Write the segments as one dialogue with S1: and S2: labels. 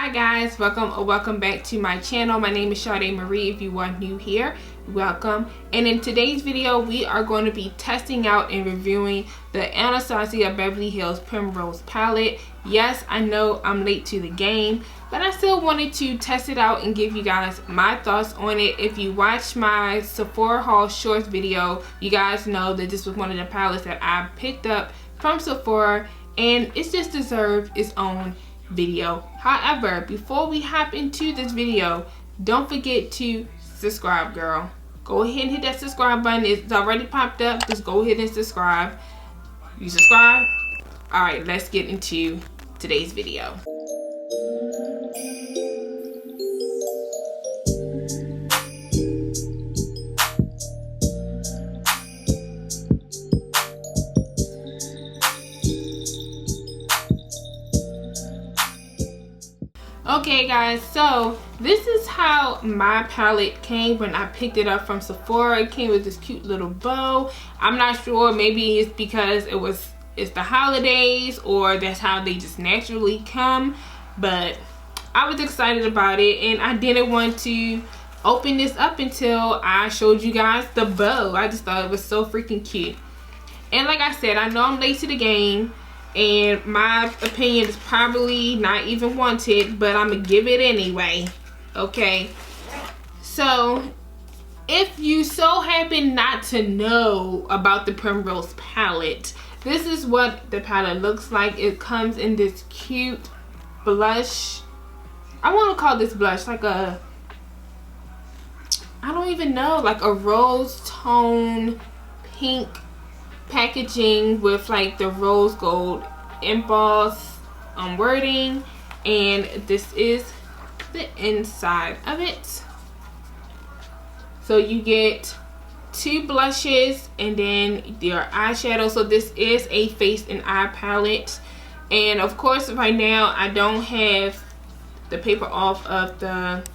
S1: Hi guys, welcome back to my channel. My name is Shardemarie. If you are new here, welcome. And in today's video we are going to be testing out and reviewing the Anastasia Beverly Hills Primrose palette. Yes, I know I'm late to the game, but I still wanted to test it out and give you guys my thoughts on it. If you watch my Sephora haul shorts video, you guys know that this was one of the palettes that I picked up from Sephora, and it just deserved its own video. However, before we hop into this video, don't forget to subscribe, girl. Go ahead and hit that subscribe button. It's already popped up. Just go ahead and subscribe. You subscribe? Alright, let's get into today's video. Okay guys, so this is how my palette came when I picked it up from Sephora. It came with this cute little bow. I'm not sure, maybe it's because it's the holidays, or that's how they just naturally come, but I was excited about it and I didn't want to open this up until I showed you guys the bow. I just thought it was so freaking cute. And like I said, I know I'm late to the game and my opinion is probably not even wanted, but I'm gonna give it anyway. Okay, so if you so happen not to know about the Primrose palette, this is what the palette looks like. It comes in this cute blush. I want to call this blush like a, I don't even know, like a rose tone pink packaging with like the rose gold embossed wording, and this is the inside of it. So you get two blushes and then your eyeshadow. So this is a face and eye palette, and of course right now I don't have the paper off of the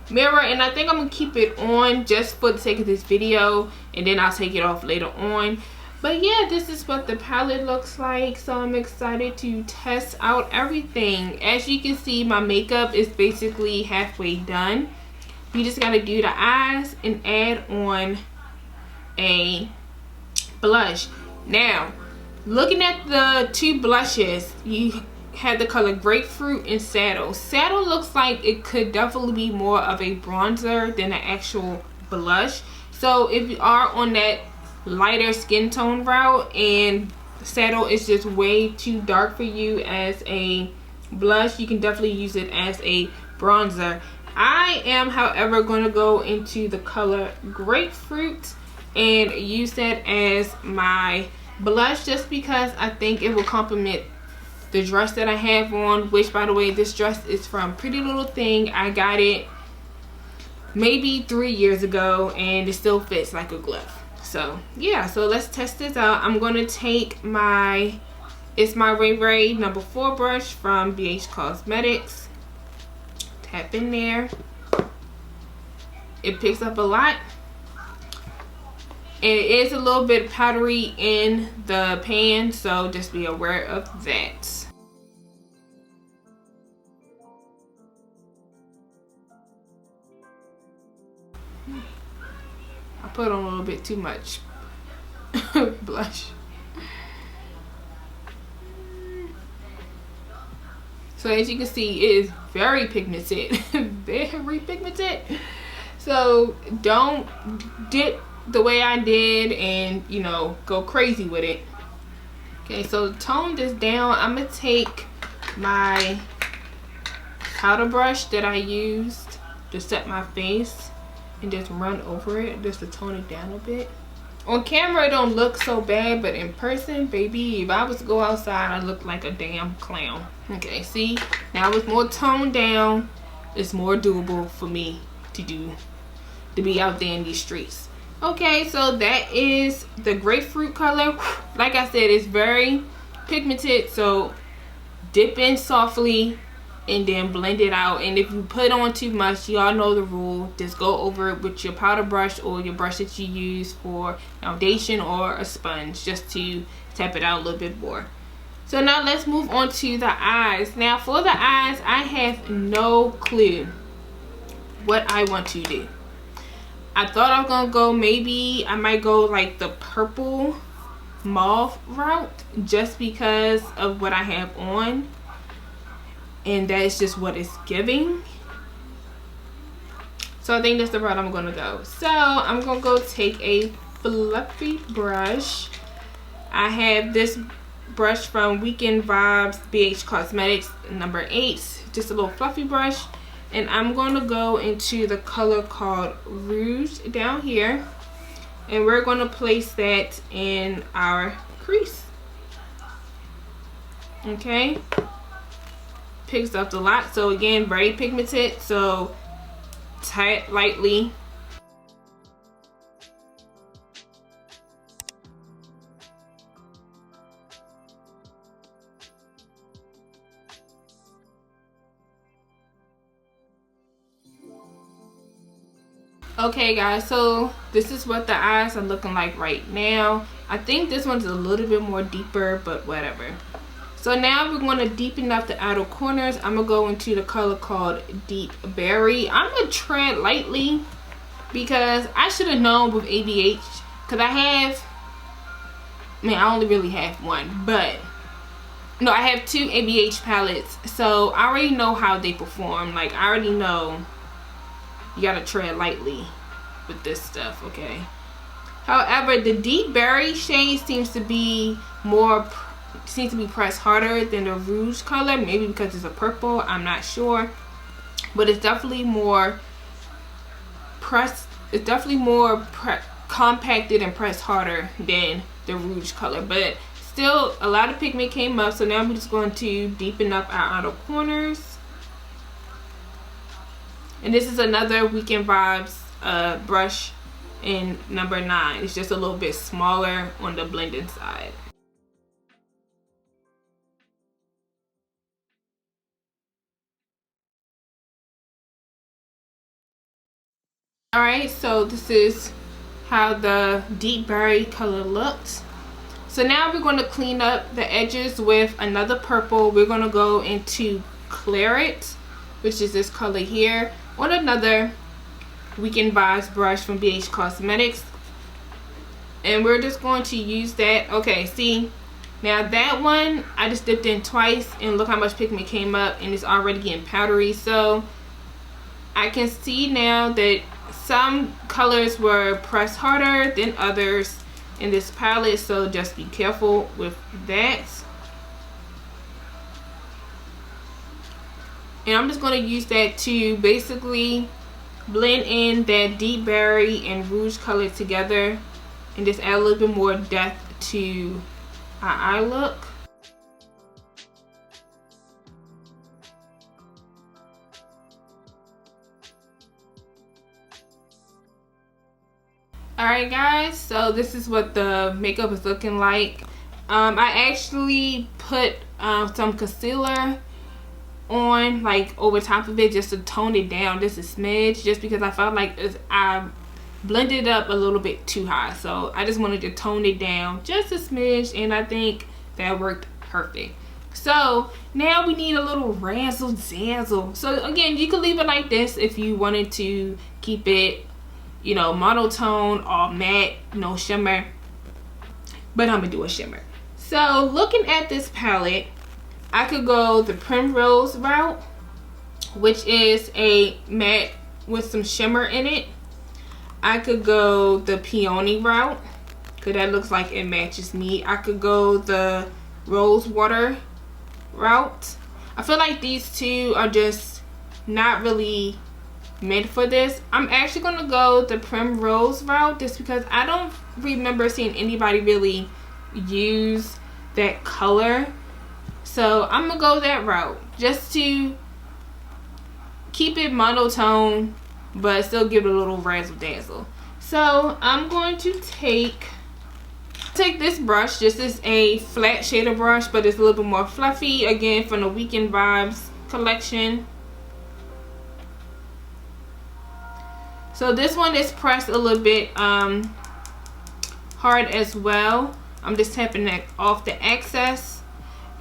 S1: mirror, and I think I'm gonna keep it on just for the sake of this video, and then I'll take it off later on. But yeah, this is what the palette looks like, so I'm excited to test out everything. As you can see, my makeup is basically halfway done. You just gotta do the eyes and add on a blush. Now, looking at the two blushes, you have the color Grapefruit and Saddle. Saddle looks like it could definitely be more of a bronzer than an actual blush. So if you are on that lighter skin tone route and Saddle is just way too dark for you as a blush, you can definitely use it as a bronzer. I am, however, going to go into the color Grapefruit and use that as my blush, just because I think it will complement the dress that I have on, which, by the way, this dress is from Pretty Little Thing. I got it maybe 3 years ago and it still fits like a glove. So yeah, so let's test this out. I'm going to take my, it's my Ray Ray number 4 brush from BH Cosmetics. Tap in there. It picks up a lot, and it is a little bit powdery in the pan, so just be aware of that. I put on a little bit too much blush. So as you can see, it is very pigmented. Very pigmented. So don't dip the way I did and, you know, go crazy with it. Okay, so to tone this down, I'm gonna take my powder brush that I used to set my face and just run over it just to tone it down a bit. On camera it don't look so bad, but in person, baby, if I was to go outside, I look like a damn clown. Okay, see, now it's more toned down. It's more doable for me to do, to be out there in these streets. Okay, so that is the Grapefruit color. Like I said, it's very pigmented, so dip in softly and then blend it out. And if you put on too much, y'all know the rule, just go over it with your powder brush or your brush that you use for foundation or a sponge, just to tap it out a little bit more. So now let's move on to the eyes. Now for the eyes, I have no clue what I want to do. I thought I was gonna go, maybe I might go like the purple mauve route just because of what I have on, and that's just what it's giving. So I think that's the route I'm gonna go. So I'm gonna go take a fluffy brush. I have this brush from Weekend Vibes BH Cosmetics number 8, just a little fluffy brush, and I'm going to go into the color called Rouge down here, and we're going to place that in our crease. Okay, picks up a lot, so again, very pigmented, so tie it lightly. Okay guys, so this is what the eyes are looking like right now. I think this one's a little bit more deeper, but whatever. So now we're going to deepen up the outer corners. I'm going to go into the color called Deep Berry. I'm going to tread lightly because I should have known with ABH, because I only really have one, but no, I have 2 ABH palettes, so I already know how they perform. Like, I already know you gotta tread lightly with this stuff, okay? However, the Deep Berry shade seems to be pressed harder than the Rouge color, maybe because it's a purple, I'm not sure, but it's definitely more pressed. It's definitely more compacted and pressed harder than the Rouge color, but still a lot of pigment came up. So now I'm just going to deepen up our outer corners. And this is another Weekend Vibes brush in number 9. It's just a little bit smaller on the blending side. Alright, so this is how the Deep Berry color looks. So now we're going to clean up the edges with another purple. We're going to go into Claret, which is this color here, on another Weekend Vibes brush from BH Cosmetics, and we're just going to use that. Okay, see, now that one I just dipped in twice, and look how much pigment came up, and it's already getting powdery. So I can see now that some colors were pressed harder than others in this palette, so just be careful with that. And I'm just going to use that to basically blend in that Deep Berry and Rouge color together, and just add a little bit more depth to our eye look. Alright guys, so this is what the makeup is looking like. I actually put some concealer on, like, over top of it, just to tone it down just a smidge, just because I felt like I blended up a little bit too high, so I just wanted to tone it down just a smidge, and I think that worked perfect. So now we need a little razzle dazzle. So again, you could leave it like this if you wanted to keep it, you know, monotone or matte, no shimmer, but I'm gonna do a shimmer. So looking at this palette, I could go the Primrose route, which is a matte with some shimmer in it. I could go the Peony route, because that looks like it matches me. I could go the Rose Water route. I feel like these two are just not really meant for this. I'm actually going to go the Primrose route, just because I don't remember seeing anybody really use that color. So I'm gonna go that route just to keep it monotone but still give it a little razzle dazzle. So I'm going to take this brush. This is a flat shader brush, but it's a little bit more fluffy, again from the Weekend Vibes collection. So this one is pressed a little bit hard as well. I'm just tapping that off the excess,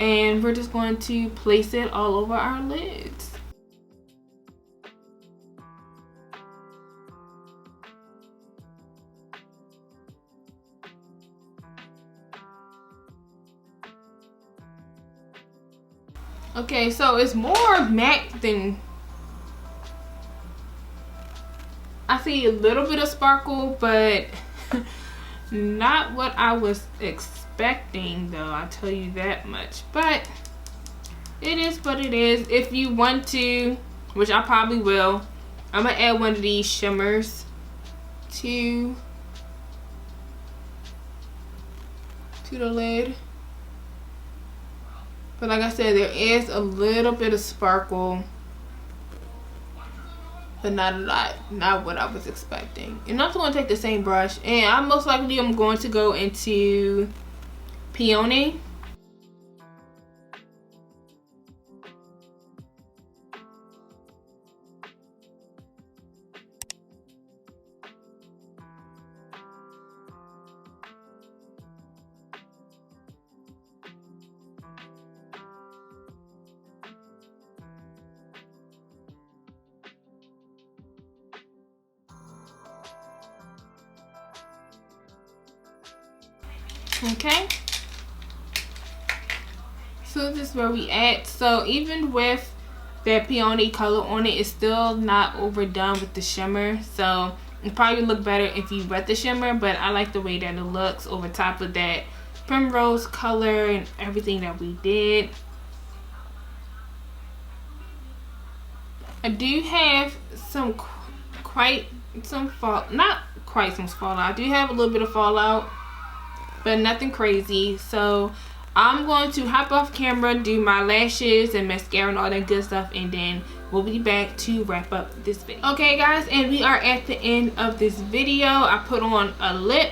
S1: and we're just going to place it all over our lids. Okay, so it's more matte than, I see a little bit of sparkle, but not what I was expecting though, I'll tell you that much. But it is what it is. If you want to, which I probably will, I'm gonna add one of these shimmers to the lid. But like I said, there is a little bit of sparkle, but not a lot, not what I was expecting. And I'm just going to take the same brush, and I most likely am going to go into Peony. Okay, so this is where we at. So even with that peony color on it, it's still not overdone with the shimmer. So it probably look better if you wet the shimmer, but I like the way that it looks over top of that primrose color and everything that we did. I do have some fallout. I do have a little bit of fallout, but nothing crazy. So I'm going to hop off camera, do my lashes and mascara and all that good stuff, and then we'll be back to wrap up this video. Okay guys, and we are at the end of this video. I put on a lip,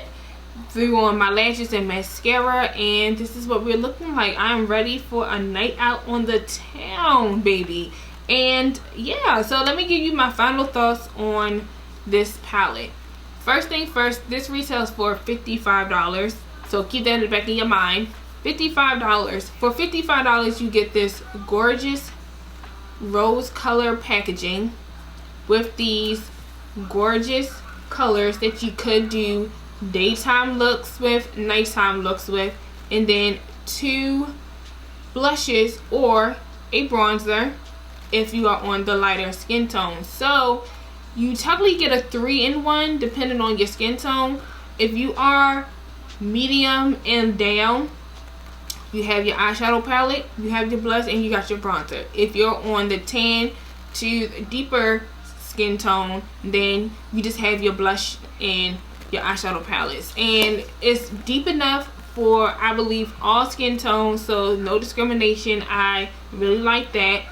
S1: threw on my lashes and mascara, and this is what we're looking like. I'm ready for a night out on the town, baby. And yeah, so let me give you my final thoughts on this palette. First thing first, this retails for $55. So keep that in the back of your mind. $55. For $55 you get this gorgeous rose color packaging with these gorgeous colors that you could do daytime looks with, nighttime looks with, and then 2 blushes or a bronzer if you are on the lighter skin tone. So you technically get a 3-in-1 depending on your skin tone. If you are medium and down, you have your eyeshadow palette, you have your blush, and you got your bronzer. If you're on the tan to deeper skin tone, then you just have your blush and your eyeshadow palettes. And it's deep enough for, I believe, all skin tones, so no discrimination. I really like that.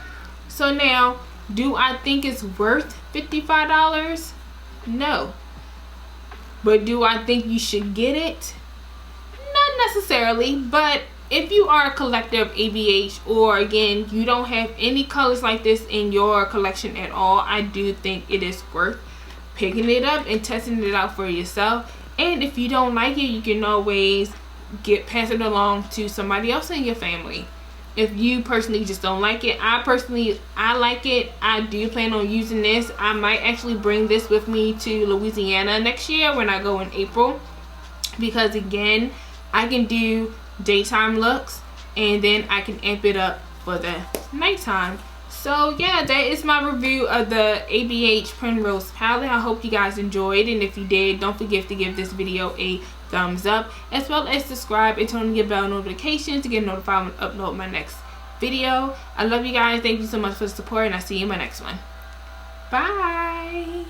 S1: So now, do I think it's worth $55? No. But do I think you should get it? Not necessarily, but if you are a collector of ABH, or again, you don't have any colors like this in your collection at all, I do think it is worth picking it up and testing it out for yourself. And if you don't like it, you can always pass it along to somebody else in your family. If you personally just don't like it, I like it. I do plan on using this. I might actually bring this with me to Louisiana next year when I go in April, because again, I can do daytime looks and then I can amp it up for the nighttime. So yeah, that is my review of the ABH Primrose palette. I hope you guys enjoyed, and if you did, don't forget to give this video a thumbs up, as well as subscribe and turn on your bell notifications to get notified when I upload my next video. I love you guys. Thank you so much for the support, and I'll see you in my next one. Bye.